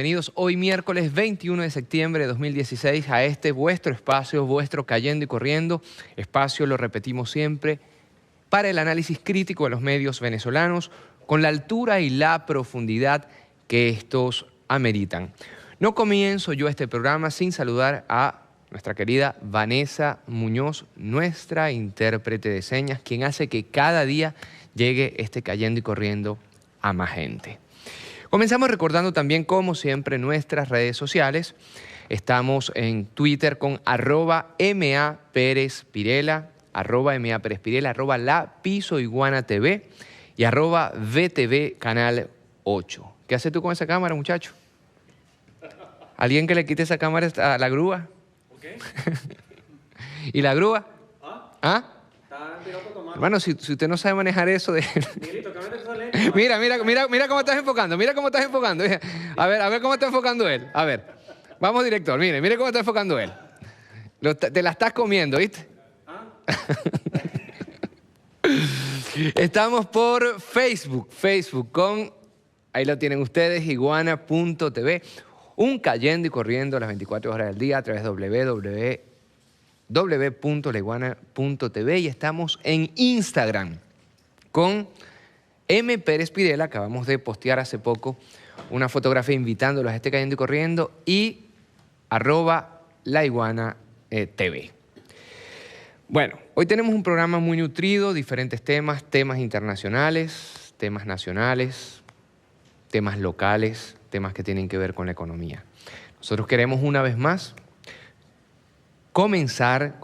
bienvenidos hoy miércoles 21 de septiembre de 2016 a este vuestro espacio, vuestro Cayendo y Corriendo. Espacio, lo repetimos siempre, para el análisis crítico de los medios venezolanos con la altura y la profundidad que estos ameritan. No comienzo yo este programa sin saludar a nuestra querida Vanessa Muñoz, nuestra intérprete de señas, quien hace que cada día llegue este Cayendo y Corriendo a más gente. Comenzamos recordando también, como siempre, nuestras redes sociales. Estamos en Twitter con @MAPérezPirela, @MAPérezPirela, @LaPisoIguanaTV y @VTV Canal 8. ¿Qué haces tú con esa cámara, muchacho? ¿Alguien que le quite esa cámara a la grúa? Okay. ¿Y la grúa? ¿Ah? Bueno, si usted no sabe manejar eso de... Miguelito, cámbiate esos lentes. Mira cómo estás enfocando, mira cómo estás enfocando. A ver cómo está enfocando él. A ver, vamos director, mire cómo está enfocando él. Te la estás comiendo, ¿viste? Estamos por Facebook con, ahí lo tienen ustedes, iguana.tv. Un Cayendo y Corriendo las 24 horas del día a través de www.laiguana.tv, y estamos en Instagram con M. Pérez Pirela. Acabamos de postear hace poco una fotografía invitándolos a este Cayendo y Corriendo, y @laiguana.tv. Bueno, hoy tenemos un programa muy nutrido, diferentes temas internacionales, temas nacionales, temas locales, temas que tienen que ver con la economía. Nosotros queremos una vez más comenzar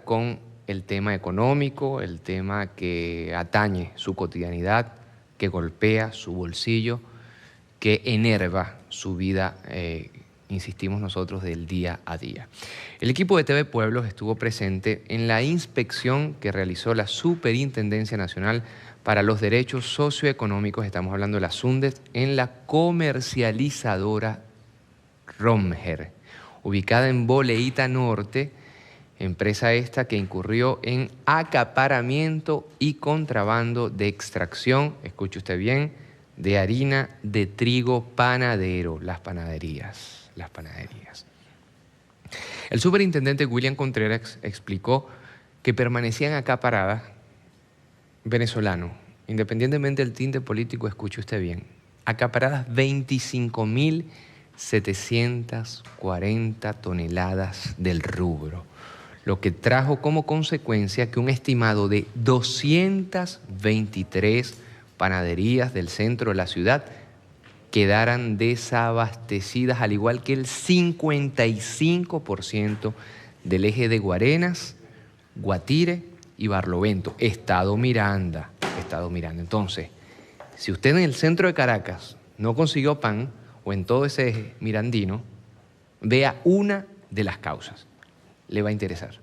con el tema económico, el tema que atañe su cotidianidad, que golpea su bolsillo, que enerva su vida, insistimos nosotros, del día a día. El equipo de TV Pueblos estuvo presente en la inspección que realizó la Superintendencia Nacional para los Derechos Socioeconómicos, estamos hablando de la SUNDES, en la comercializadora Romger, ubicada en Boleíta Norte, empresa esta que incurrió en acaparamiento y contrabando de extracción, escuche usted bien, de harina de trigo panadero, las panaderías. El superintendente William Contreras explicó que permanecían acaparadas, venezolanos, independientemente del tinte político, escuche usted bien, acaparadas 25.740 toneladas del rubro, lo que trajo como consecuencia que un estimado de 223 panaderías del centro de la ciudad quedaran desabastecidas, al igual que el 55% del eje de Guarenas, Guatire y Barlovento, Estado Miranda. Entonces, si usted en el centro de Caracas no consiguió pan, o en todo ese eje mirandino, vea una de las causas. Le va a interesar.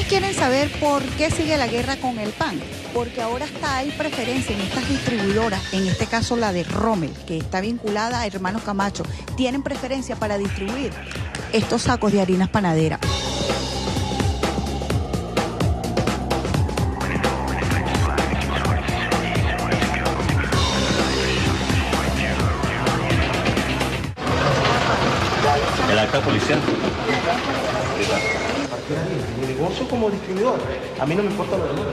¿Quieren saber por qué sigue la guerra con el pan? Porque ahora hay preferencia en estas distribuidoras, en este caso la de Rommel, que está vinculada a Hermanos Camacho. Tienen preferencia para distribuir estos sacos de harinas panaderas. El acta policial. Mi negocio como distribuidor, a mí no me importa lo demás,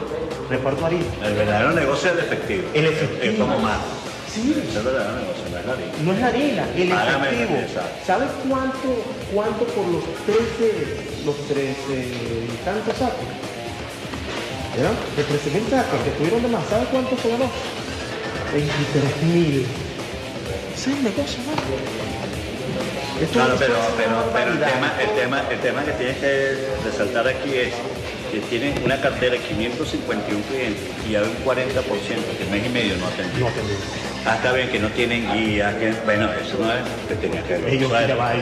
reparto harina. El verdadero negocio es el efectivo. El efectivo. Es como más. Sí. Es el verdadero negocio, no es la harina. No es la harina, el Págame, efectivo. exacto. ¿Sabes cuánto por los 13 y tantos sacos? ¿Verdad? De 13.000 sacos que estuvieron de más. ¿Sabes cuánto se ganó? 23.000. Ese es el negocio, ¿no? Claro, pero el tema que tienes que resaltar aquí es que tiene una cartera de 551 clientes y hay un 40% que en mes y medio no atendió. No atendió. Hasta bien que no tienen guía, que, bueno, eso no es que tenía que ver. Ellos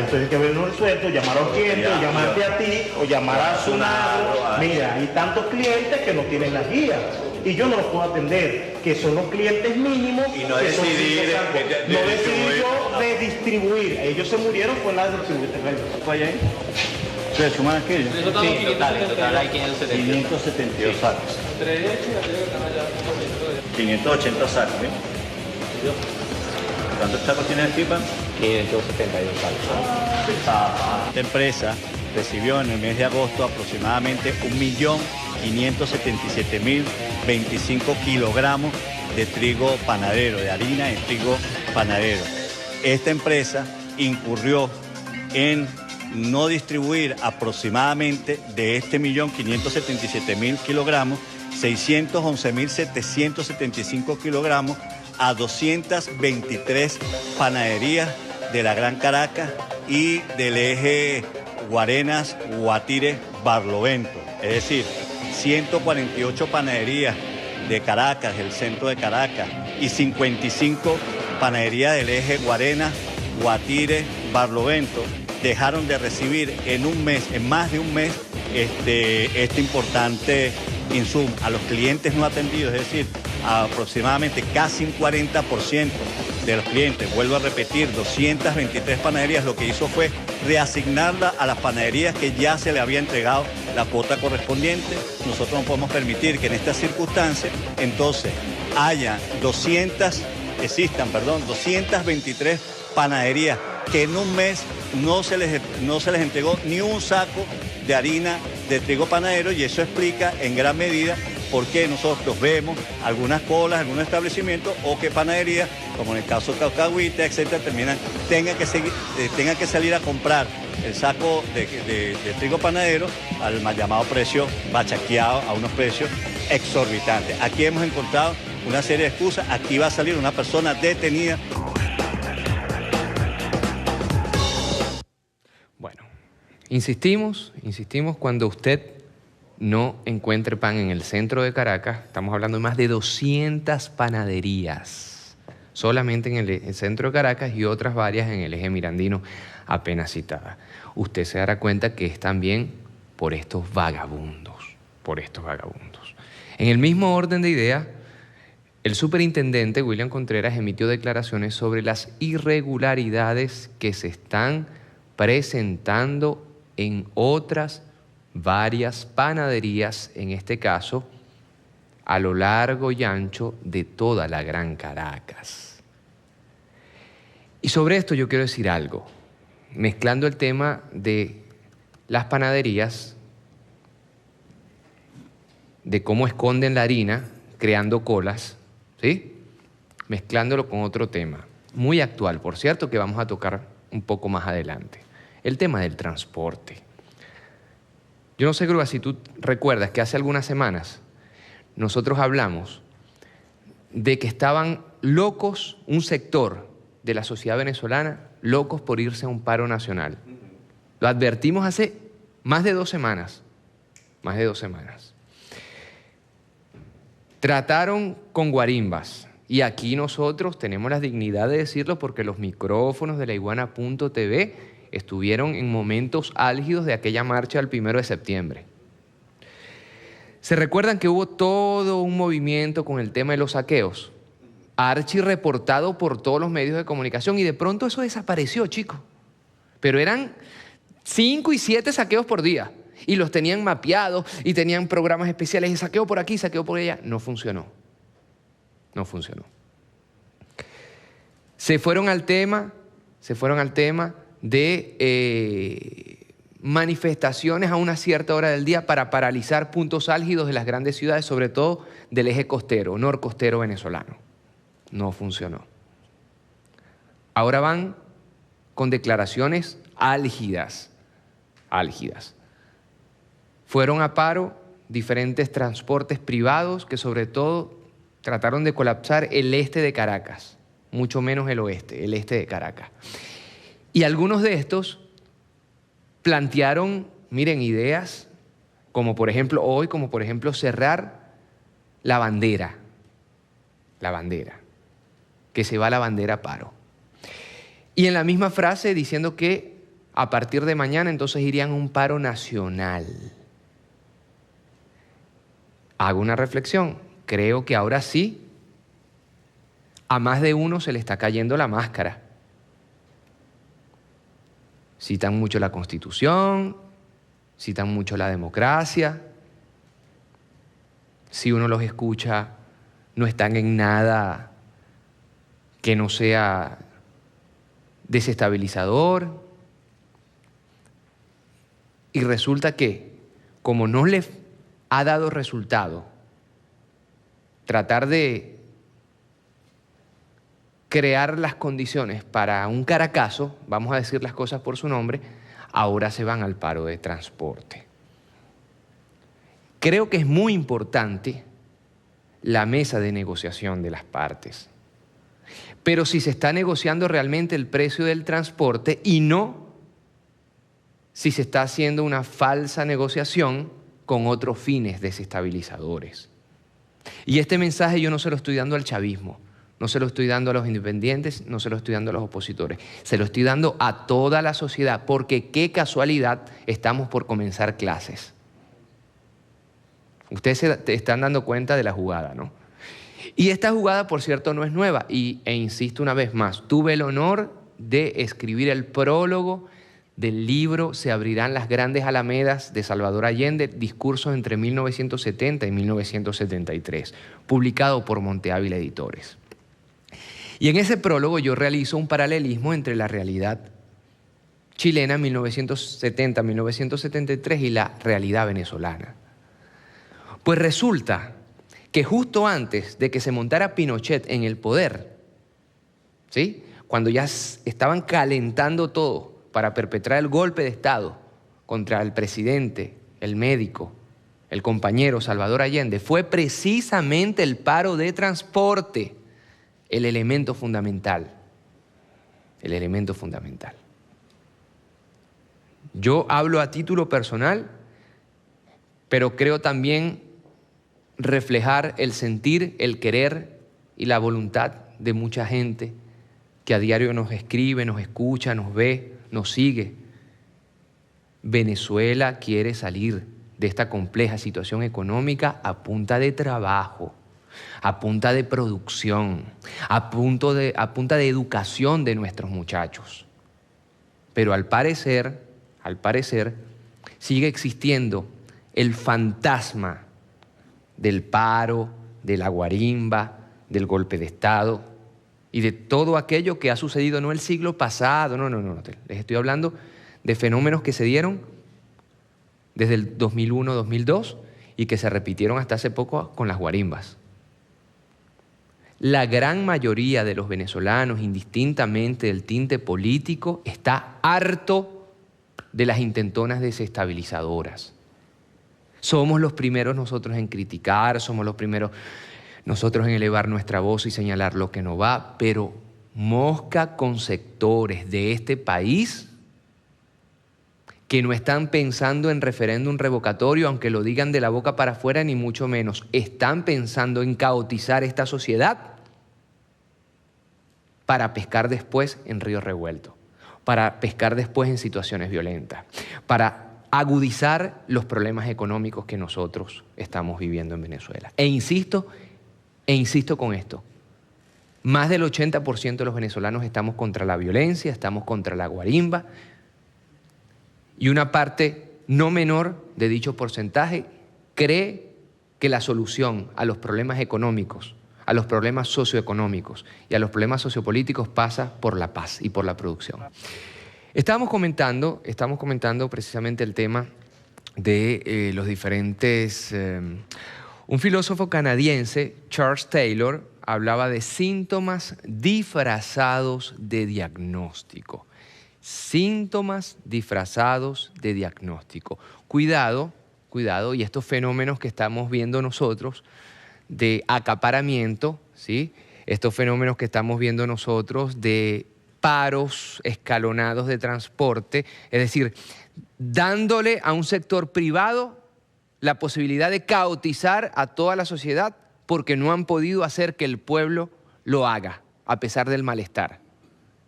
tienen que ver un sueldo, llamar a un cliente, o llamarte a ti, o llamar a Sunagro. Mira, hay tantos clientes que no tienen las guías. Y yo no los puedo atender, que son los clientes mínimos. Y no que decidir no decidí yo de distribuir. Ellos se murieron con la distribución. ¿Fue allá ahí? ¿Se suman aquellos? Eso estamos 572 sacos. 580 sacos, ¿eh? ¿Cuántos sacos tiene el FIPA? 572 sacos. Esta empresa recibió en el mes de agosto aproximadamente 1.577.025 kilogramos de trigo panadero, de harina de trigo panadero. Esta empresa incurrió en no distribuir aproximadamente de este 1.577.000 kilogramos, 611.775 kilogramos a 223 panaderías de la Gran Caracas y del eje Guarenas, Guatire, Barlovento. Es decir, 148 panaderías de Caracas, del centro de Caracas, y 55 panaderías del eje Guarenas, Guatire, Barlovento, dejaron de recibir en un mes, en más de un mes, este importante insumo a los clientes no atendidos, es decir, aproximadamente casi un 40% de los clientes. Vuelvo a repetir, 223 panaderías, lo que hizo fue reasignarla a las panaderías que ya se le había entregado la cuota correspondiente. Nosotros no podemos permitir que en estas circunstancias entonces existan 223 panaderías que en un mes no se les entregó ni un saco de harina de trigo panadero, y eso explica en gran medida por qué nosotros vemos algunas colas, algunos establecimientos, o que panaderías, como en el caso de Caucahuita, etcétera, tengan que salir a comprar el saco de trigo panadero al mal llamado precio bachaqueado, a unos precios exorbitantes. Aquí hemos encontrado una serie de excusas. Aquí va a salir una persona detenida. Bueno, insistimos, cuando usted no encuentre pan en el centro de Caracas, estamos hablando de más de 200 panaderías, solamente en el centro de Caracas y otras varias en el eje mirandino apenas citadas. Usted se dará cuenta que es también por estos vagabundos. En el mismo orden de ideas, el superintendente William Contreras emitió declaraciones sobre las irregularidades que se están presentando en otras varias panaderías, en este caso, a lo largo y ancho de toda la Gran Caracas. Y sobre esto yo quiero decir algo, mezclando el tema de las panaderías, de cómo esconden la harina, creando colas, ¿sí? Mezclándolo con otro tema, muy actual, por cierto, que vamos a tocar un poco más adelante, el tema del transporte. Yo no sé, Grúa, si tú recuerdas que hace algunas semanas nosotros hablamos de que estaban locos, un sector de la sociedad venezolana, locos por irse a un paro nacional. Lo advertimos hace más de 2 semanas. Trataron con guarimbas. Y aquí nosotros tenemos la dignidad de decirlo porque los micrófonos de laiguana.tv estuvieron en momentos álgidos de aquella marcha del 1 de septiembre. ¿Se recuerdan que hubo todo un movimiento con el tema de los saqueos? Archirreportado por todos los medios de comunicación, y de pronto eso desapareció, chicos. Pero eran 5 y 7 saqueos por día, y los tenían mapeados, y tenían programas especiales de saqueo por aquí, saqueo por allá. No funcionó. Se fueron al tema de manifestaciones a una cierta hora del día para paralizar puntos álgidos de las grandes ciudades, sobre todo del eje costero, norcostero venezolano. No funcionó. Ahora van con declaraciones álgidas. Fueron a paro diferentes transportes privados que sobre todo trataron de colapsar el este de Caracas, mucho menos el oeste, el este de Caracas. Y algunos de estos plantearon, miren, ideas como por ejemplo hoy, como por ejemplo cerrar la bandera, que se va la bandera paro. Y en la misma frase diciendo que a partir de mañana entonces irían a un paro nacional. Hago una reflexión, creo que ahora sí, a más de uno se le está cayendo la máscara. Citan mucho la Constitución, citan mucho la democracia. Si uno los escucha, no están en nada que no sea desestabilizador. Y resulta que, como no les ha dado resultado tratar de crear las condiciones para un Caracazo, vamos a decir las cosas por su nombre, ahora se van al paro de transporte. Creo que es muy importante la mesa de negociación de las partes. Pero si se está negociando realmente el precio del transporte y no si se está haciendo una falsa negociación con otros fines desestabilizadores. Y este mensaje yo no se lo estoy dando al chavismo, no se lo estoy dando a los independientes, no se lo estoy dando a los opositores, se lo estoy dando a toda la sociedad, porque qué casualidad estamos por comenzar clases. Ustedes se están dando cuenta de la jugada, ¿no? Y esta jugada, por cierto, no es nueva, e insisto una vez más, tuve el honor de escribir el prólogo del libro Se abrirán las grandes alamedas de Salvador Allende, discursos entre 1970 y 1973, publicado por Monte Ávila Editores. Y en ese prólogo yo realizo un paralelismo entre la realidad chilena 1970-1973 y la realidad venezolana. Pues resulta que justo antes de que se montara Pinochet en el poder, ¿sí?, cuando ya estaban calentando todo para perpetrar el golpe de Estado contra el presidente, el médico, el compañero Salvador Allende, fue precisamente el paro de transporte el elemento fundamental. El elemento fundamental. Yo hablo a título personal, pero creo también reflejar el sentir, el querer y la voluntad de mucha gente que a diario nos escribe, nos escucha, nos ve, nos sigue. Venezuela quiere salir de esta compleja situación económica a punta de trabajo, a punta de producción, a punta de educación de nuestros muchachos. Pero al parecer, sigue existiendo el fantasma del paro, de la guarimba, del golpe de Estado y de todo aquello que ha sucedido no el siglo pasado, no, les estoy hablando de fenómenos que se dieron desde el 2001-2002 y que se repitieron hasta hace poco con las guarimbas. La gran mayoría de los venezolanos, indistintamente del tinte político, está harto de las intentonas desestabilizadoras. Somos los primeros nosotros en criticar, somos los primeros nosotros en elevar nuestra voz y señalar lo que no va, pero mosca con sectores de este país que no están pensando en referéndum revocatorio, aunque lo digan de la boca para afuera, ni mucho menos. Están pensando en caotizar esta sociedad para pescar después en río revuelto, para pescar después en situaciones violentas, para agudizar los problemas económicos que nosotros estamos viviendo en Venezuela. E insisto con esto, más del 80% de los venezolanos estamos contra la violencia, estamos contra la guarimba, y una parte no menor de dicho porcentaje cree que la solución a los problemas económicos, a los problemas socioeconómicos y a los problemas sociopolíticos pasa por la paz y por la producción. Estamos comentando precisamente el tema de los diferentes... un filósofo canadiense, Charles Taylor, hablaba de síntomas disfrazados de diagnóstico. Síntomas disfrazados de diagnóstico. Cuidado, y estos fenómenos que estamos viendo nosotros de acaparamiento, ¿sí?, estos fenómenos que estamos viendo nosotros de paros escalonados de transporte, es decir, dándole a un sector privado la posibilidad de caotizar a toda la sociedad porque no han podido hacer que el pueblo lo haga, a pesar del malestar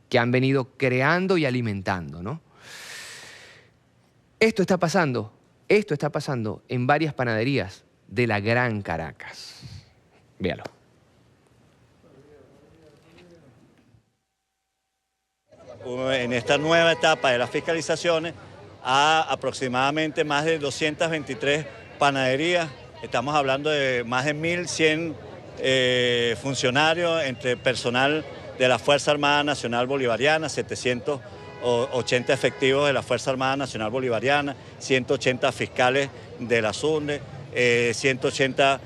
que han venido creando y alimentando, ¿no? Esto está pasando en varias panaderías de la Gran Caracas. Véalo. En esta nueva etapa de las fiscalizaciones, a aproximadamente más de 223 panaderías. Estamos hablando de más de 1.100 funcionarios, entre personal de la Fuerza Armada Nacional Bolivariana, 780 efectivos de la Fuerza Armada Nacional Bolivariana, 180 fiscales de la SUNDE, 180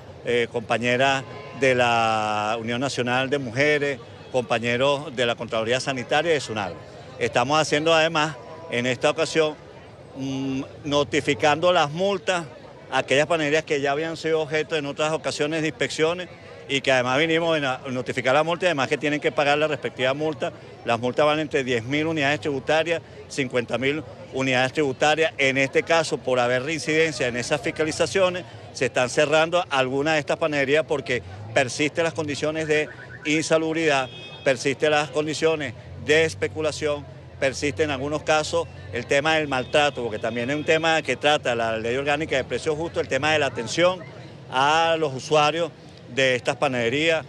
compañeras de la Unión Nacional de Mujeres, compañeros de la Contraloría Sanitaria y de SUNAGRO. Estamos haciendo además, en esta ocasión, notificando las multas a aquellas panaderías que ya habían sido objeto en otras ocasiones de inspecciones y que además vinimos a notificar la multa y además que tienen que pagar la respectiva multa. Las multas van entre 10.000 unidades tributarias, 50.000 unidades tributarias. En este caso, por haber reincidencia en esas fiscalizaciones, se están cerrando algunas de estas panaderías porque persisten las condiciones de insalubridad, persisten las condiciones de especulación, persiste en algunos casos el tema del maltrato, porque también es un tema que trata la Ley Orgánica de Precios Justos, el tema de la atención a los usuarios de estas panaderías,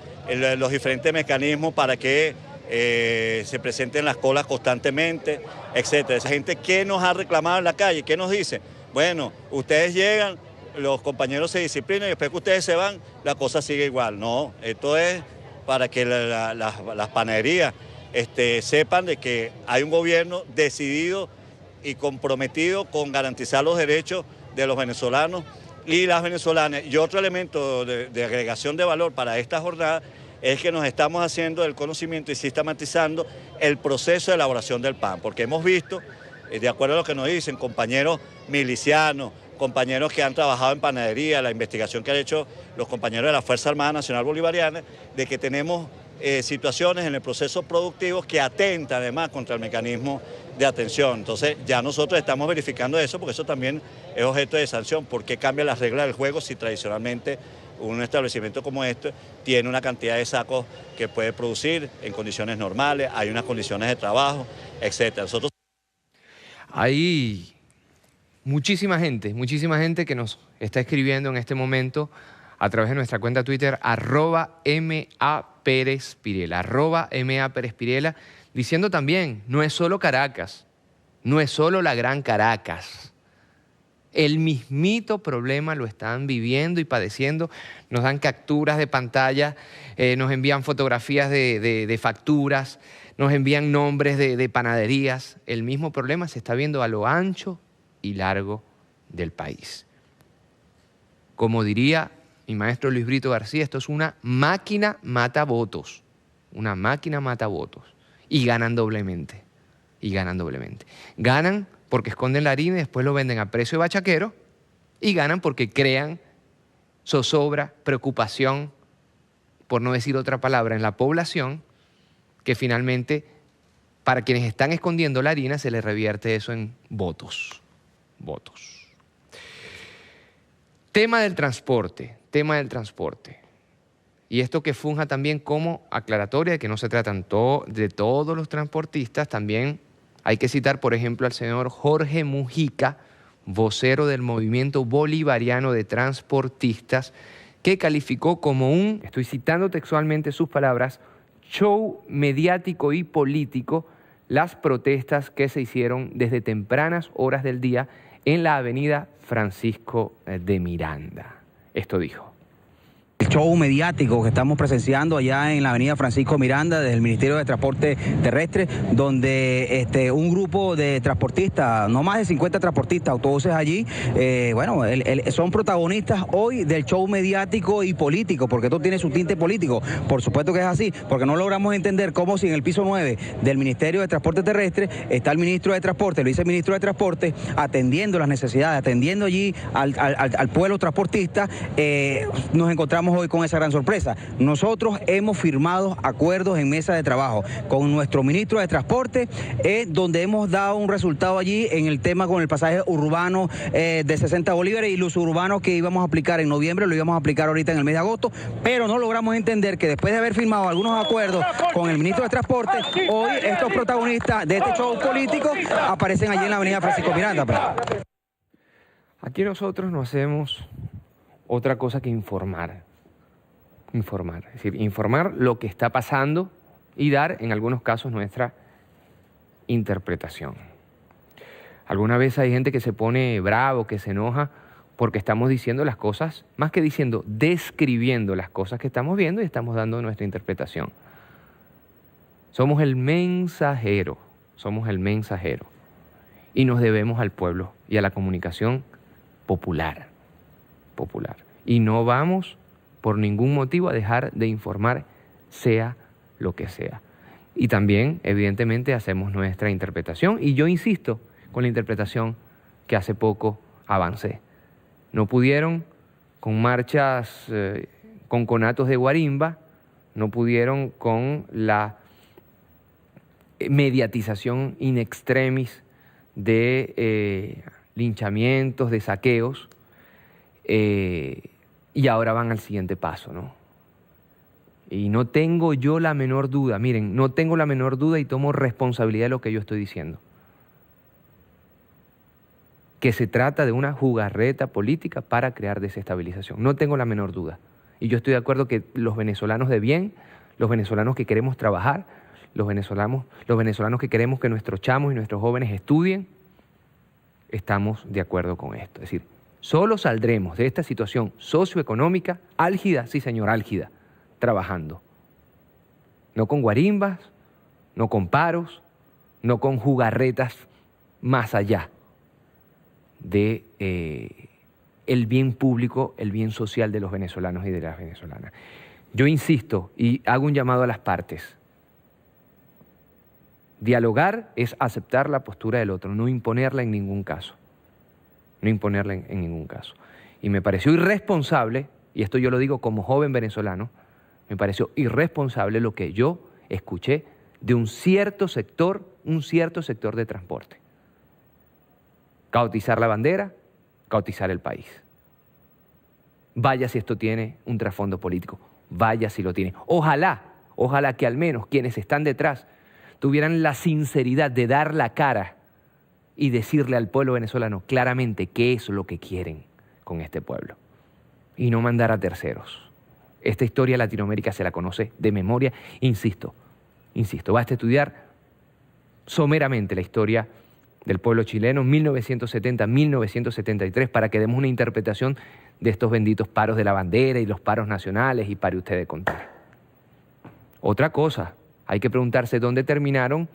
los diferentes mecanismos para que se presenten las colas constantemente, etcétera. Esa gente que nos ha reclamado en la calle, ¿qué nos dice? Bueno, ustedes llegan, los compañeros se disciplinan y después que ustedes se van, la cosa sigue igual. No, esto es para que las panaderías sepan de que hay un gobierno decidido y comprometido con garantizar los derechos de los venezolanos y las venezolanas. Y otro elemento de agregación de valor para esta jornada es que nos estamos haciendo el conocimiento y sistematizando el proceso de elaboración del pan, porque hemos visto, de acuerdo a lo que nos dicen compañeros milicianos, compañeros que han trabajado en panadería, la investigación que han hecho los compañeros de la Fuerza Armada Nacional Bolivariana, de que tenemos situaciones en el proceso productivo que atentan además contra el mecanismo de atención. Entonces ya nosotros estamos verificando eso porque eso también es objeto de sanción. ¿Por qué cambian las reglas del juego si tradicionalmente un establecimiento como este tiene una cantidad de sacos que puede producir en condiciones normales, hay unas condiciones de trabajo, etcétera? Nosotros... Hay muchísima gente que nos está escribiendo en este momento a través de nuestra cuenta Twitter, @MAPérezPirela, diciendo también, no es solo Caracas, no es solo la Gran Caracas. El mismito problema lo están viviendo y padeciendo. Nos dan capturas de pantalla, nos envían fotografías de facturas, nos envían nombres de panaderías. El mismo problema se está viendo a lo ancho y largo del país. Como diría mi maestro Luis Brito García, esto es una máquina mata votos. Una máquina mata votos. Y ganan doblemente. Ganan porque esconden la harina y después lo venden a precio de bachaquero. Y ganan porque crean zozobra, preocupación, por no decir otra palabra, en la población, que finalmente, para quienes están escondiendo la harina, se les revierte eso en votos. Tema del transporte. Y esto que funja también como aclaratoria de que no se tratan de todos los transportistas. También hay que citar, por ejemplo, al señor Jorge Mujica, vocero del Movimiento Bolivariano de Transportistas, que calificó como un, estoy citando textualmente sus palabras, show mediático y político las protestas que se hicieron desde tempranas horas del día en la avenida Francisco de Miranda. Esto dijo. El show mediático que estamos presenciando allá en la avenida Francisco Miranda desde el Ministerio de Transporte Terrestre, donde un grupo de transportistas, no más de 50 transportistas, autobuses allí, son protagonistas hoy del show mediático y político, porque esto tiene su tinte político. Por supuesto que es así, porque no logramos entender cómo si en el piso 9 del Ministerio de Transporte Terrestre está el ministro de Transporte, el viceministro de Transporte, atendiendo las necesidades, atendiendo allí al pueblo transportista, nos encontramos hoy con esa gran sorpresa. Nosotros hemos firmado acuerdos en mesa de trabajo con nuestro ministro de Transporte, donde hemos dado un resultado allí en el tema con el pasaje urbano de 60 bolívares y los urbanos que íbamos a aplicar en noviembre, lo íbamos a aplicar ahorita en el mes de agosto, pero no logramos entender que después de haber firmado algunos acuerdos con el ministro de Transporte, hoy estos protagonistas de este show político aparecen allí en la avenida Francisco Miranda. Aquí nosotros no hacemos otra cosa que informar. Es decir, informar lo que está pasando y dar, en algunos casos, nuestra interpretación. Alguna vez hay gente que se pone bravo, que se enoja, porque estamos diciendo las cosas, más que diciendo, describiendo las cosas que estamos viendo y estamos dando nuestra interpretación. Somos el mensajero. Y nos debemos al pueblo y a la comunicación popular. Y no vamos por ningún motivo a dejar de informar, sea lo que sea. Y también, evidentemente, hacemos nuestra interpretación. Y yo insisto con la interpretación que hace poco avancé. No pudieron con marchas, con conatos de guarimba, no pudieron con la mediatización in extremis de linchamientos, de saqueos, y ahora van al siguiente paso, ¿no? Y no tengo yo la menor duda, miren, no tengo la menor duda y tomo responsabilidad de lo que yo estoy diciendo. Que se trata de una jugarreta política para crear desestabilización. No tengo la menor duda. Y yo estoy de acuerdo que los venezolanos de bien, los venezolanos que queremos trabajar, los venezolanos que queremos que nuestros chamos y nuestros jóvenes estudien, estamos de acuerdo con esto. Es decir, solo saldremos de esta situación socioeconómica álgida, sí señor, álgida, trabajando. No con guarimbas, no con paros, no con jugarretas más allá de el bien público, el bien social de los venezolanos y de las venezolanas. Yo insisto y hago un llamado a las partes. Dialogar es aceptar la postura del otro, no imponerla en ningún caso. Y me pareció irresponsable, y esto yo lo digo como joven venezolano, me pareció irresponsable lo que yo escuché de un cierto sector de transporte. Caotizar la bandera, caotizar el país. Vaya si esto tiene un trasfondo político, vaya si lo tiene. Ojalá que al menos quienes están detrás tuvieran la sinceridad de dar la cara y decirle al pueblo venezolano claramente qué es lo que quieren con este pueblo y no mandar a terceros. Esta historia Latinoamérica se la conoce de memoria, insisto, basta estudiar someramente la historia del pueblo chileno 1970-1973 para que demos una interpretación de estos benditos paros de la bandera y los paros nacionales y pare usted de contar. Otra cosa, hay que preguntarse dónde terminaron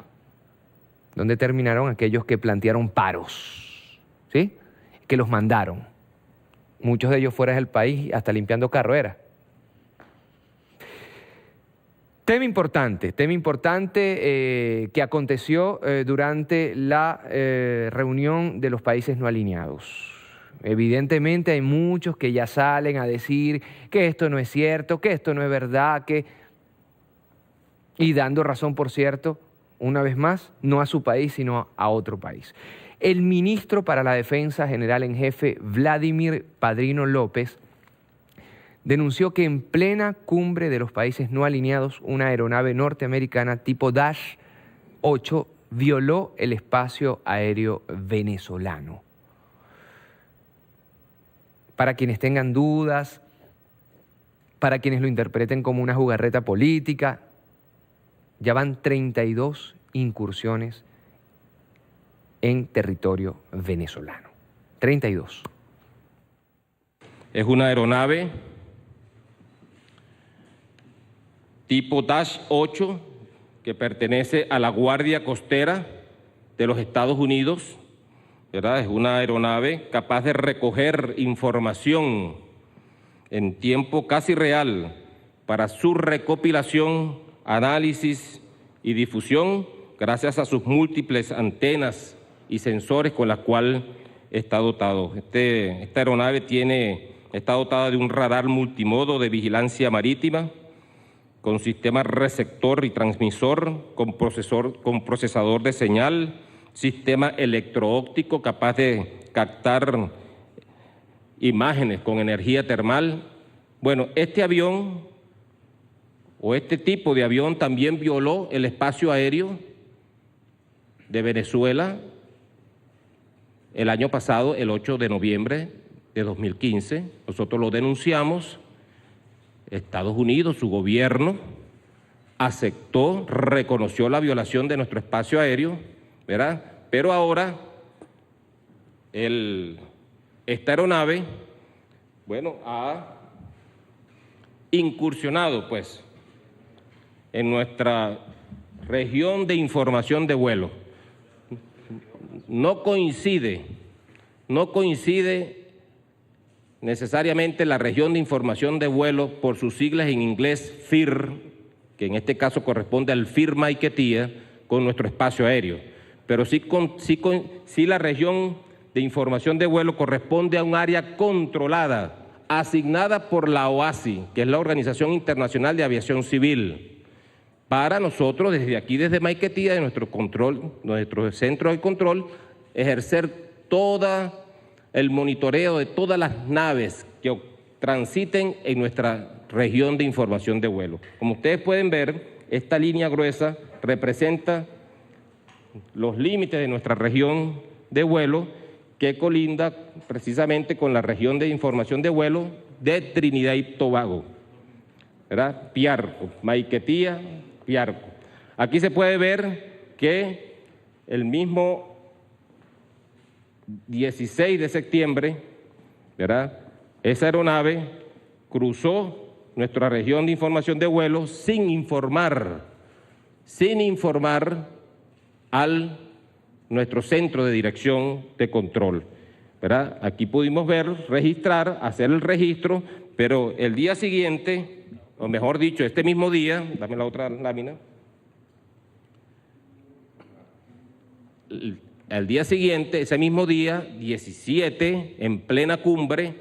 aquellos que plantearon paros, ¿sí? Que los mandaron. Muchos de ellos fuera del país hasta limpiando carreras. Tema importante que aconteció durante la reunión de los países no alineados. Evidentemente hay muchos que ya salen a decir que esto no es cierto, que esto no es verdad, y dando razón, por cierto, una vez más, no a su país, sino a otro país. El ministro para la Defensa General en Jefe, Vladimir Padrino López, denunció que en plena cumbre de los países no alineados, una aeronave norteamericana tipo Dash 8 violó el espacio aéreo venezolano. Para quienes tengan dudas, para quienes lo interpreten como una jugarreta política, ya van 32 incursiones en territorio venezolano. 32. Es una aeronave tipo Dash 8 que pertenece a la Guardia Costera de los Estados Unidos, ¿verdad? Es una aeronave capaz de recoger información en tiempo casi real para su recopilación, análisis y difusión gracias a sus múltiples antenas y sensores con las cuales está dotado. Esta aeronave tiene está dotada de un radar multimodo de vigilancia marítima, con sistema receptor y transmisor, con procesador de señal, sistema electro-óptico capaz de captar imágenes con energía termal. Bueno, este avión o este tipo de avión también violó el espacio aéreo de Venezuela el año pasado, el 8 de noviembre de 2015. Nosotros lo denunciamos. Estados Unidos, su gobierno, aceptó, reconoció la violación de nuestro espacio aéreo, ¿verdad? Pero ahora esta aeronave, bueno, ha incursionado, pues, en nuestra región de información de vuelo. No coincide necesariamente la región de información de vuelo por sus siglas en inglés FIR, que en este caso corresponde al FIR Maiquetía, con nuestro espacio aéreo. Pero sí la región de información de vuelo corresponde a un área controlada, asignada por la OASI, que es la Organización Internacional de Aviación Civil. Para nosotros, desde aquí, desde Maiquetía, de nuestro centro de control, ejercer todo el monitoreo de todas las naves que transiten en nuestra región de información de vuelo. Como ustedes pueden ver, esta línea gruesa representa los límites de nuestra región de vuelo, que colinda precisamente con la región de información de vuelo de Trinidad y Tobago, ¿verdad? Piarco, Maiquetía, Piarco. Aquí se puede ver que el mismo 16 de septiembre, ¿verdad?, esa aeronave cruzó nuestra región de información de vuelo sin informar al nuestro centro de dirección de control, ¿verdad? Aquí pudimos ver, registrar, hacer el registro, pero el día siguiente, o mejor dicho, este mismo día, dame la otra lámina, al día siguiente, ese mismo día, 17, en plena cumbre,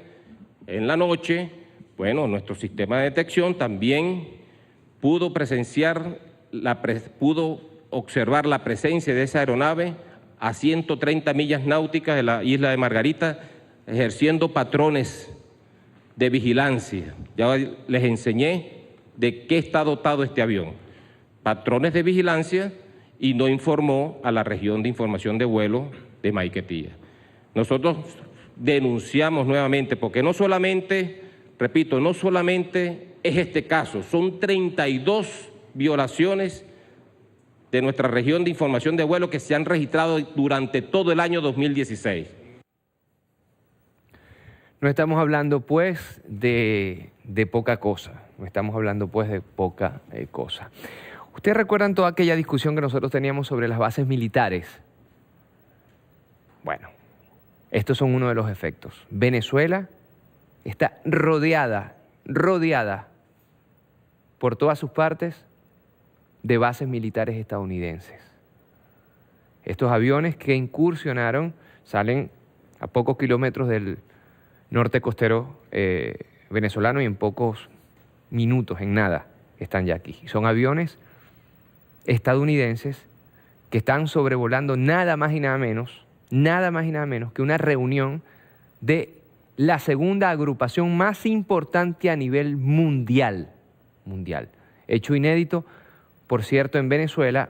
en la noche, bueno, nuestro sistema de detección también pudo observar la presencia de esa aeronave a 130 millas náuticas de la isla de Margarita, ejerciendo patrones de vigilancia. Ya les enseñé de qué está dotado este avión. Patrones de vigilancia, y no informó a la región de información de vuelo de Maiquetía. Nosotros denunciamos nuevamente, porque no solamente, repito, no solamente es este caso, son 32 violaciones de nuestra región de información de vuelo que se han registrado durante todo el año 2016. No estamos hablando, pues, de poca cosa, no estamos hablando, pues, de poca cosa. ¿Ustedes recuerdan toda aquella discusión que nosotros teníamos sobre las bases militares? Bueno, estos son uno de los efectos. Venezuela está rodeada por todas sus partes de bases militares estadounidenses. Estos aviones que incursionaron salen a pocos kilómetros del norte costero venezolano y en pocos minutos, en nada, están ya aquí. Son aviones estadounidenses que están sobrevolando nada más y nada menos que una reunión de la segunda agrupación más importante a nivel mundial. Hecho inédito, por cierto, en Venezuela,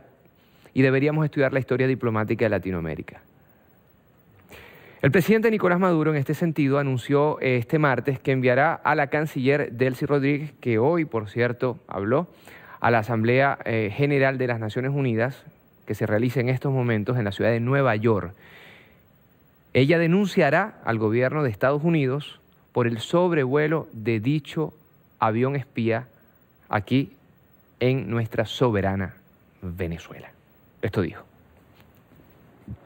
y deberíamos estudiar la historia diplomática de Latinoamérica. El presidente Nicolás Maduro, en este sentido, anunció este martes que enviará a la canciller Delcy Rodríguez, que hoy, por cierto, habló a la Asamblea General de las Naciones Unidas, que se realiza en estos momentos en la ciudad de Nueva York. Ella denunciará al gobierno de Estados Unidos por el sobrevuelo de dicho avión espía aquí en nuestra soberana Venezuela. Esto dijo.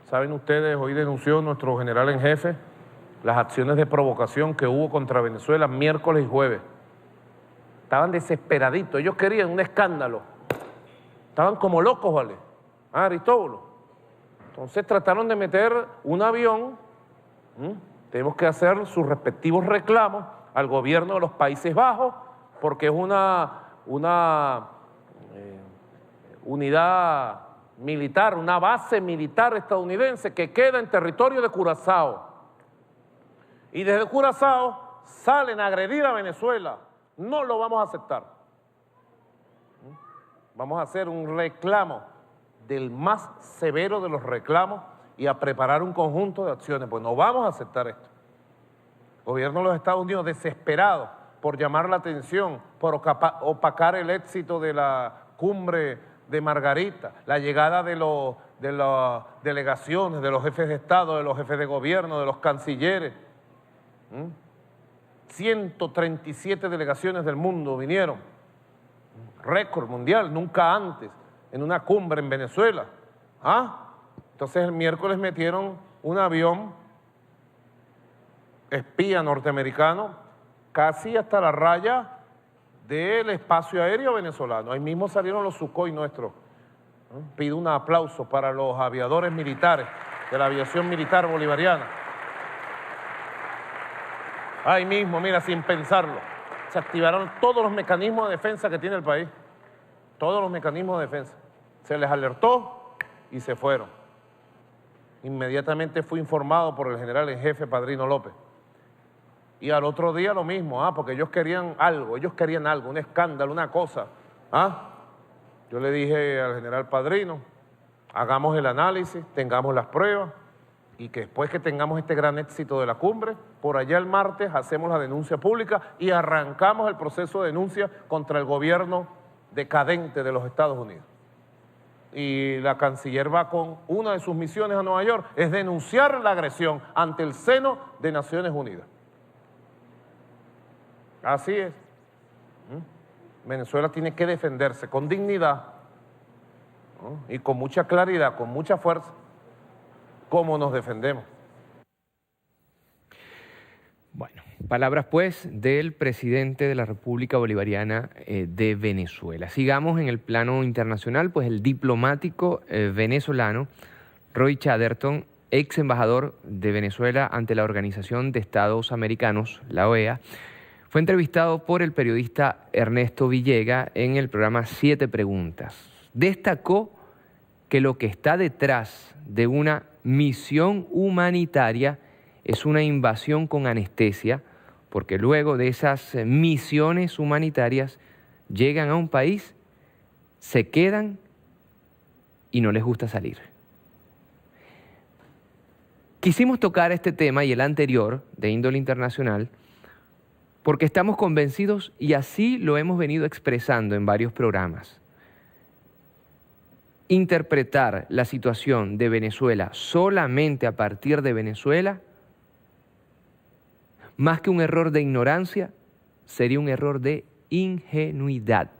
Saben ustedes, hoy denunció nuestro general en jefe las acciones de provocación que hubo contra Venezuela miércoles y jueves. Estaban desesperaditos, ellos querían un escándalo. Estaban como locos, ¿vale? Aristóbulo. Entonces trataron de meter un avión. Tenemos que hacer sus respectivos reclamos al gobierno de los Países Bajos, porque es una unidad militar, una base militar estadounidense que queda en territorio de Curazao. Y desde Curazao salen a agredir a Venezuela. No lo vamos a aceptar. Vamos a hacer un reclamo del más severo de los reclamos y a preparar un conjunto de acciones, pues no vamos a aceptar esto. El gobierno de los Estados Unidos desesperado por llamar la atención, por opacar el éxito de la cumbre de Margarita, la llegada de las delegaciones, de los jefes de Estado, de los jefes de gobierno, de los cancilleres. 137 delegaciones del mundo vinieron, récord mundial, nunca antes, en una cumbre en Venezuela. Entonces el miércoles metieron un avión espía norteamericano casi hasta la raya del espacio aéreo venezolano. Ahí mismo salieron los Sukhoi nuestros. Pido un aplauso para los aviadores militares de la aviación militar bolivariana. Ahí mismo, mira, sin pensarlo, se activaron todos los mecanismos de defensa que tiene el país. Todos los mecanismos de defensa. Se les alertó y se fueron. Inmediatamente fui informado por el general en jefe Padrino López. Y al otro día lo mismo, porque ellos querían algo, un escándalo, una cosa. Yo le dije al general Padrino, hagamos el análisis, tengamos las pruebas, y que después que tengamos este gran éxito de la cumbre, por allá el martes hacemos la denuncia pública y arrancamos el proceso de denuncia contra el gobierno decadente de los Estados Unidos. Y la canciller va con una de sus misiones a Nueva York, es denunciar la agresión ante el seno de Naciones Unidas. Así es. Venezuela tiene que defenderse con dignidad, ¿no? Y con mucha claridad, con mucha fuerza, cómo nos defendemos. Bueno, palabras pues del presidente de la República Bolivariana de Venezuela. Sigamos en el plano internacional, pues el diplomático venezolano Roy Chatterton, ex embajador de Venezuela ante la Organización de Estados Americanos, la OEA, fue entrevistado por el periodista Ernesto Villega en el programa 7 Preguntas. Destacó que lo que está detrás de una misión humanitaria es una invasión con anestesia, porque luego de esas misiones humanitarias llegan a un país, se quedan y no les gusta salir. Quisimos tocar este tema y el anterior, de índole internacional, porque estamos convencidos, y así lo hemos venido expresando en varios programas, interpretar la situación de Venezuela solamente a partir de Venezuela, más que un error de ignorancia, sería un error de ingenuidad.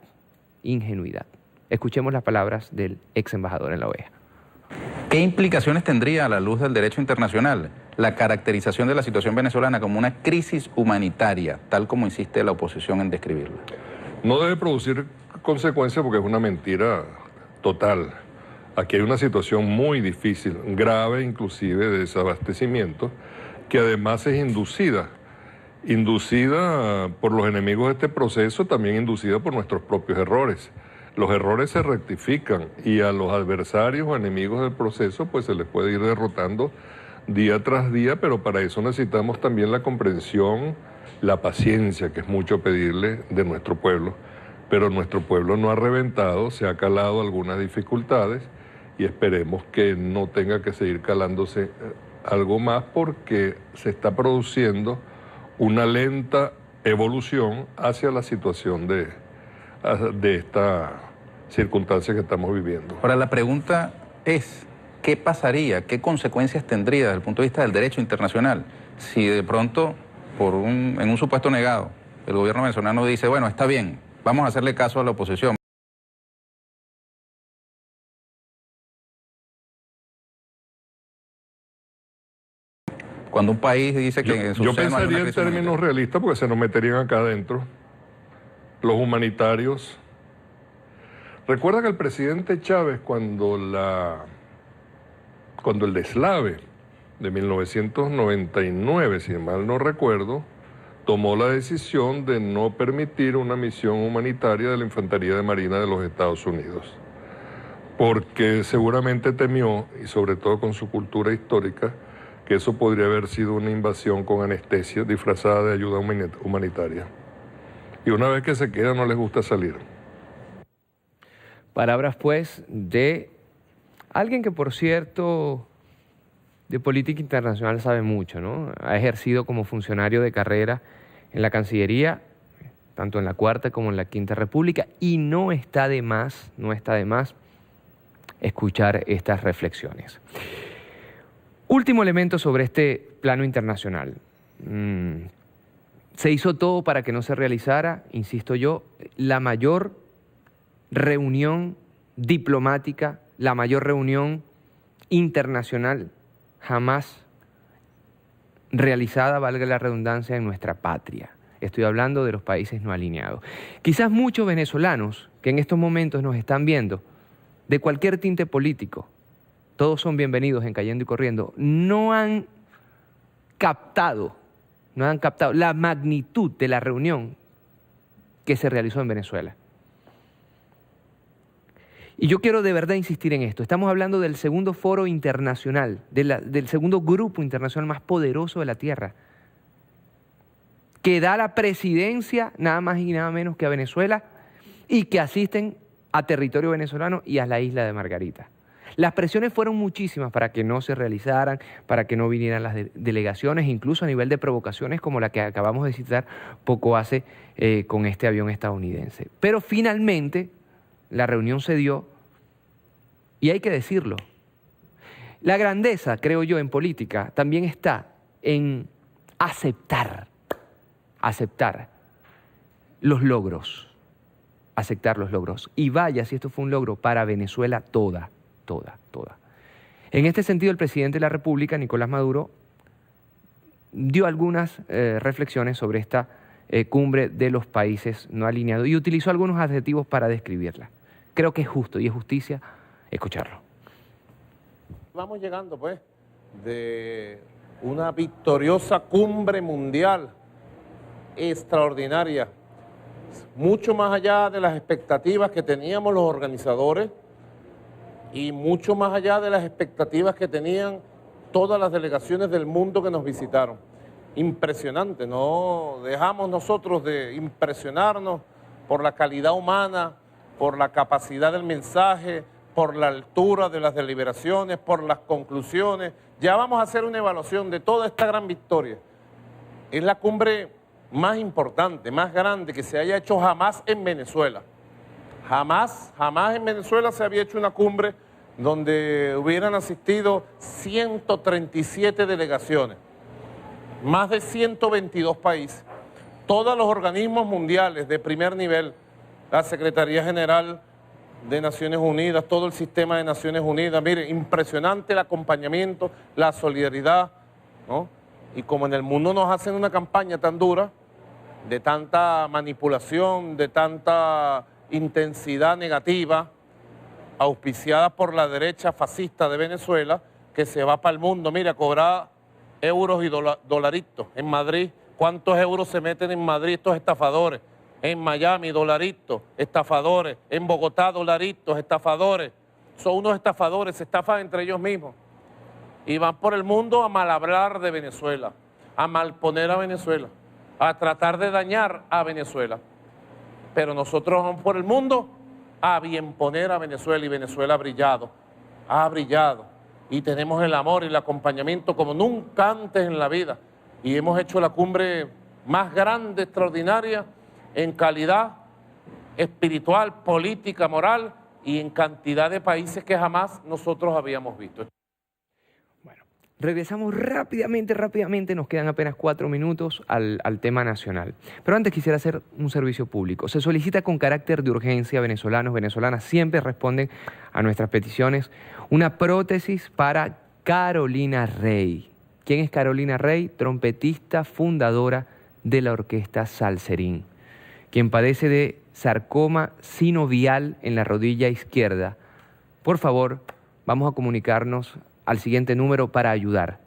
Ingenuidad. Escuchemos las palabras del ex embajador en la OEA. ¿Qué implicaciones tendría a la luz del derecho internacional la caracterización de la situación venezolana como una crisis humanitaria, tal como insiste la oposición en describirla? No debe producir consecuencias porque es una mentira total. Aquí hay una situación muy difícil, grave inclusive de desabastecimiento, que además es inducida por los enemigos de este proceso, también inducida por nuestros propios errores. Los errores se rectifican y a los adversarios o enemigos del proceso pues se les puede ir derrotando día tras día, pero para eso necesitamos también la comprensión, la paciencia, que es mucho pedirle de nuestro pueblo. Pero nuestro pueblo no ha reventado, se ha calado algunas dificultades y esperemos que no tenga que seguir calándose algo más porque se está produciendo una lenta evolución hacia la situación de esta circunstancia que estamos viviendo. Ahora la pregunta es, ¿qué pasaría, qué consecuencias tendría desde el punto de vista del derecho internacional si de pronto, en un supuesto negado, el gobierno venezolano dice, bueno, está bien, vamos a hacerle caso a la oposición? Cuando un país dice que yo pensaría en términos realistas porque se nos meterían acá adentro los humanitarios. Recuerda que el presidente Chávez cuando el deslave de 1999, si mal no recuerdo, tomó la decisión de no permitir una misión humanitaria de la Infantería de Marina de los Estados Unidos, porque seguramente temió, y sobre todo con su cultura histórica, que eso podría haber sido una invasión con anestesia disfrazada de ayuda humanitaria. Y una vez que se queda no les gusta salir. Palabras, pues, de alguien que, por cierto, de política internacional sabe mucho, ¿no? Ha ejercido como funcionario de carrera en la Cancillería, tanto en la Cuarta como en la Quinta República, y no está de más escuchar estas reflexiones. Último elemento sobre este plano internacional. Se hizo todo para que no se realizara, insisto yo, la mayor reunión diplomática, la mayor reunión internacional jamás realizada, valga la redundancia, en nuestra patria. Estoy hablando de los países no alineados. Quizás muchos venezolanos que en estos momentos nos están viendo, de cualquier tinte político, todos son bienvenidos en Cayendo y Corriendo, no han captado la magnitud de la reunión que se realizó en Venezuela. Y yo quiero de verdad insistir en esto. Estamos hablando del segundo foro internacional, del segundo grupo internacional más poderoso de la Tierra, que da la presidencia nada más y nada menos que a Venezuela y que asisten a territorio venezolano y a la isla de Margarita. Las presiones fueron muchísimas para que no se realizaran, para que no vinieran las delegaciones, incluso a nivel de provocaciones como la que acabamos de citar poco hace con este avión estadounidense. Pero finalmente la reunión se dio y hay que decirlo. La grandeza, creo yo, en política también está en aceptar los logros. Y vaya si esto fue un logro para Venezuela toda. En este sentido, el presidente de la República, Nicolás Maduro, dio algunas reflexiones sobre esta cumbre de los países no alineados y utilizó algunos adjetivos para describirla. Creo que es justo y es justicia escucharlo. Vamos llegando, pues, de una victoriosa cumbre mundial extraordinaria, mucho más allá de las expectativas que teníamos los organizadores y mucho más allá de las expectativas que tenían todas las delegaciones del mundo que nos visitaron. Impresionante, no dejamos nosotros de impresionarnos por la calidad humana, por la capacidad del mensaje, por la altura de las deliberaciones, por las conclusiones. Ya vamos a hacer una evaluación de toda esta gran victoria. Es la cumbre más importante, más grande que se haya hecho jamás en Venezuela. Jamás en Venezuela se había hecho una cumbre donde hubieran asistido 137 delegaciones, más de 122 países, todos los organismos mundiales de primer nivel, la Secretaría General de Naciones Unidas, todo el sistema de Naciones Unidas. Mire, impresionante el acompañamiento, la solidaridad, ¿no? Y como en el mundo nos hacen una campaña tan dura, de tanta manipulación, de tanta intensidad negativa, auspiciada por la derecha fascista de Venezuela, que se va para el mundo, mira, a cobrar euros y dolaritos. En Madrid, ¿cuántos euros se meten en Madrid estos estafadores? En Miami, dolaritos, estafadores. En Bogotá, dolaritos, estafadores. Son unos estafadores, se estafan entre ellos mismos. Y van por el mundo a mal hablar de Venezuela, a malponer a Venezuela, a tratar de dañar a Venezuela. Pero nosotros vamos por el mundo a bien poner a Venezuela, y Venezuela ha brillado. Y tenemos el amor y el acompañamiento como nunca antes en la vida. Y hemos hecho la cumbre más grande, extraordinaria, en calidad espiritual, política, moral y en cantidad de países que jamás nosotros habíamos visto. Regresamos rápidamente, nos quedan apenas 4 minutos al tema nacional. Pero antes quisiera hacer un servicio público. Se solicita con carácter de urgencia, venezolanos, venezolanas, siempre responden a nuestras peticiones, una prótesis para Carolina Rey. ¿Quién es Carolina Rey? Trompetista, fundadora de la orquesta Salserín, quien padece de sarcoma sinovial en la rodilla izquierda. Por favor, vamos a comunicarnos al siguiente número para ayudar.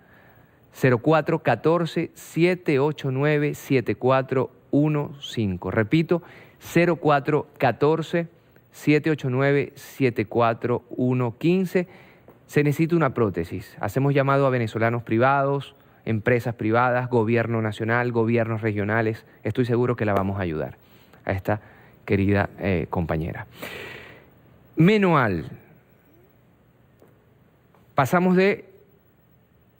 0414-789-7415. Repito, 0414-789-7415. Se necesita una prótesis. Hacemos llamado a venezolanos privados, empresas privadas, gobierno nacional, gobiernos regionales. Estoy seguro que la vamos a ayudar a esta querida compañera. Menual. Pasamos de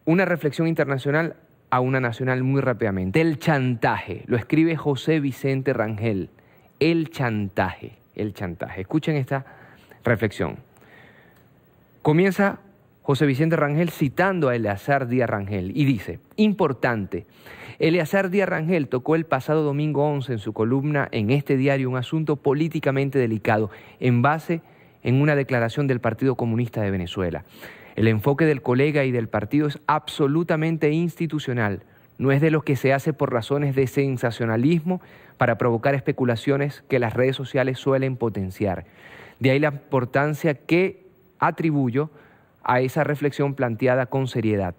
una reflexión internacional a una nacional muy rápidamente. El chantaje. Lo escribe José Vicente Rangel. El chantaje. El chantaje. Escuchen esta reflexión. Comienza José Vicente Rangel citando a Eleazar Díaz Rangel y dice: importante, Eleazar Díaz Rangel tocó el pasado domingo 11 en su columna en este diario un asunto políticamente delicado en base en una declaración del Partido Comunista de Venezuela. El enfoque del colega y del partido es absolutamente institucional, no es de lo que se hace por razones de sensacionalismo para provocar especulaciones que las redes sociales suelen potenciar. De ahí la importancia que atribuyo a esa reflexión planteada con seriedad.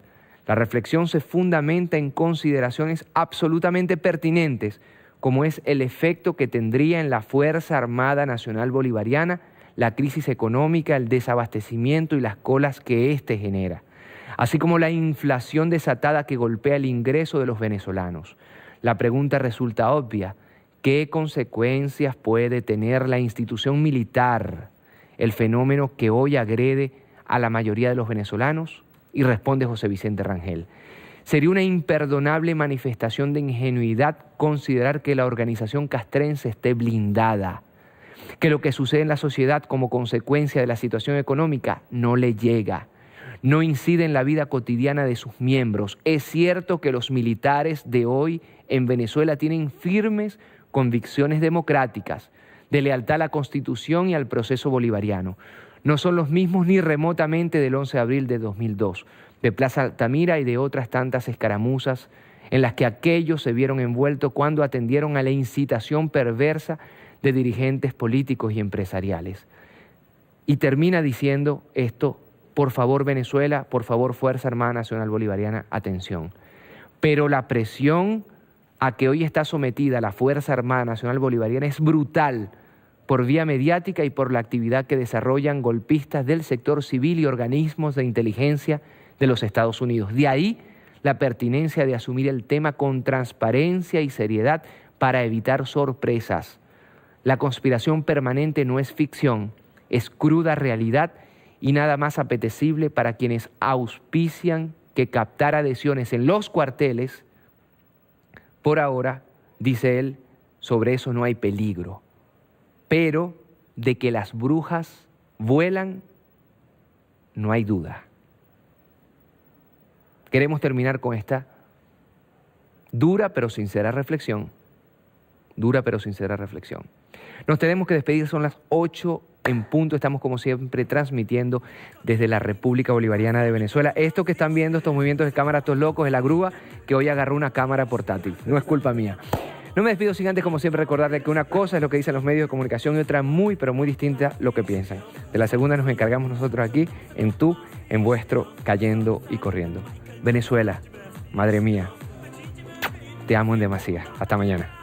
La reflexión se fundamenta en consideraciones absolutamente pertinentes, como es el efecto que tendría en la Fuerza Armada Nacional Bolivariana la crisis económica, el desabastecimiento y las colas que éste genera, así como la inflación desatada que golpea el ingreso de los venezolanos. La pregunta resulta obvia: ¿qué consecuencias puede tener la institución militar, el fenómeno que hoy agrede a la mayoría de los venezolanos? Y responde José Vicente Rangel: sería una imperdonable manifestación de ingenuidad considerar que la organización castrense esté blindada, que lo que sucede en la sociedad como consecuencia de la situación económica no le llega, no incide en la vida cotidiana de sus miembros. Es cierto que los militares de hoy en Venezuela tienen firmes convicciones democráticas, de lealtad a la Constitución y al proceso bolivariano. No son los mismos ni remotamente del 11 de abril de 2002, de Plaza Altamira y de otras tantas escaramuzas en las que aquellos se vieron envueltos cuando atendieron a la incitación perversa de dirigentes políticos y empresariales. Y termina diciendo esto: por favor Venezuela, por favor Fuerza Armada Nacional Bolivariana, atención. Pero la presión a que hoy está sometida la Fuerza Armada Nacional Bolivariana es brutal, por vía mediática y por la actividad que desarrollan golpistas del sector civil y organismos de inteligencia de los Estados Unidos. De ahí la pertinencia de asumir el tema con transparencia y seriedad para evitar sorpresas. La conspiración permanente no es ficción, es cruda realidad y nada más apetecible para quienes auspician que captar adhesiones en los cuarteles. Por ahora, dice él, sobre eso no hay peligro. Pero de que las brujas vuelan, no hay duda. Queremos terminar con esta dura pero sincera reflexión. Dura pero sincera reflexión. Nos tenemos que despedir, son las 8 en punto. Estamos como siempre transmitiendo desde la República Bolivariana de Venezuela. Esto que están viendo, estos movimientos de cámara, estos locos, es la grúa que hoy agarró una cámara portátil. No es culpa mía. No me despido sin antes, como siempre, recordarle que una cosa es lo que dicen los medios de comunicación y otra muy, pero muy distinta lo que piensan. De la segunda nos encargamos nosotros aquí, en tú, en vuestro, cayendo y corriendo. Venezuela, madre mía, te amo en demasía. Hasta mañana.